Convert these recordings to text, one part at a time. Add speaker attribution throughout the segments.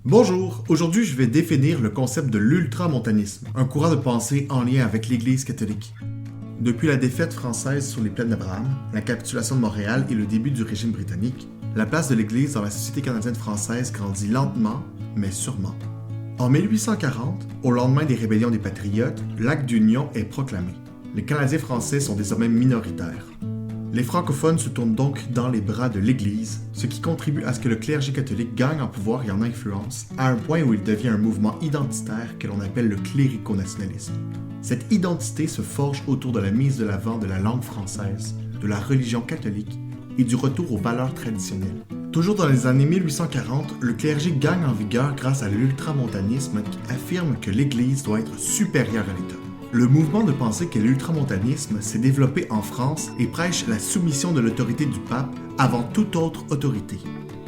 Speaker 1: Bonjour, aujourd'hui je vais définir le concept de l'ultramontanisme, un courant de pensée en lien avec l'Église catholique. Depuis la défaite française sur les plaines d'Abraham, la capitulation de Montréal et le début du régime britannique, la place de l'Église dans la société canadienne française grandit lentement, mais sûrement. En 1840, au lendemain des rébellions des Patriotes, l'acte d'union est proclamé. Les Canadiens français sont désormais minoritaires. Les francophones se tournent donc dans les bras de l'Église, ce qui contribue à ce que le clergé catholique gagne en pouvoir et en influence, à un point où il devient un mouvement identitaire que l'on appelle le clérico-nationalisme. Cette identité se forge autour de la mise de l'avant de la langue française, de la religion catholique et du retour aux valeurs traditionnelles. Toujours dans les années 1840, le clergé gagne en vigueur grâce à l'ultramontanisme qui affirme que l'Église doit être supérieure à l'État. Le mouvement de pensée qu'est l'ultramontanisme s'est développé en France et prêche la soumission de l'autorité du pape avant toute autre autorité.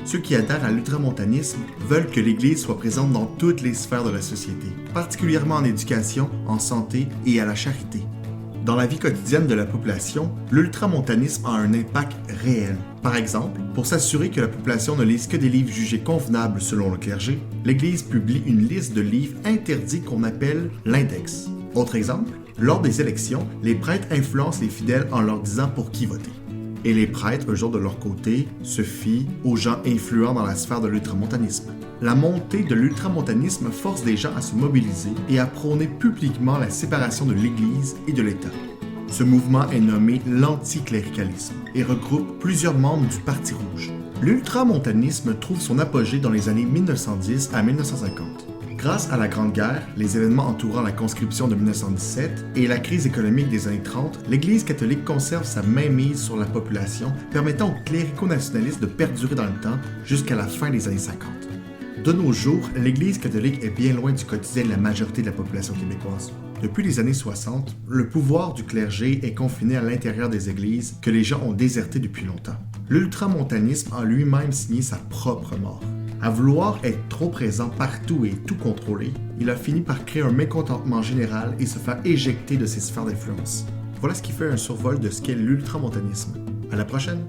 Speaker 1: Ceux qui adhèrent à l'ultramontanisme veulent que l'Église soit présente dans toutes les sphères de la société, particulièrement en éducation, en santé et à la charité. Dans la vie quotidienne de la population, l'ultramontanisme a un impact réel. Par exemple, pour s'assurer que la population ne lise que des livres jugés convenables selon le clergé, l'Église publie une liste de livres interdits qu'on appelle l'index. Autre exemple, lors des élections, les prêtres influencent les fidèles en leur disant pour qui voter. Et les prêtres, eux autres de leur côté, se fient aux gens influents dans la sphère de l'ultramontanisme. La montée de l'ultramontanisme force les gens à se mobiliser et à prôner publiquement la séparation de l'Église et de l'État. Ce mouvement est nommé l'anticléricalisme et regroupe plusieurs membres du Parti rouge. L'ultramontanisme trouve son apogée dans les années 1910 à 1950. Grâce à la Grande Guerre, les événements entourant la conscription de 1917 et la crise économique des années 30, l'Église catholique conserve sa mainmise sur la population, permettant aux clérico-nationalistes de perdurer dans le temps jusqu'à la fin des années 50. De nos jours, l'Église catholique est bien loin du quotidien de la majorité de la population québécoise. Depuis les années 60, le pouvoir du clergé est confiné à l'intérieur des églises que les gens ont désertées depuis longtemps. L'ultramontanisme a lui-même signé sa propre mort. À vouloir être trop présent partout et tout contrôler, il a fini par créer un mécontentement général et se faire éjecter de ses sphères d'influence. Voilà ce qui fait un survol de ce qu'est l'ultramontanisme. À la prochaine!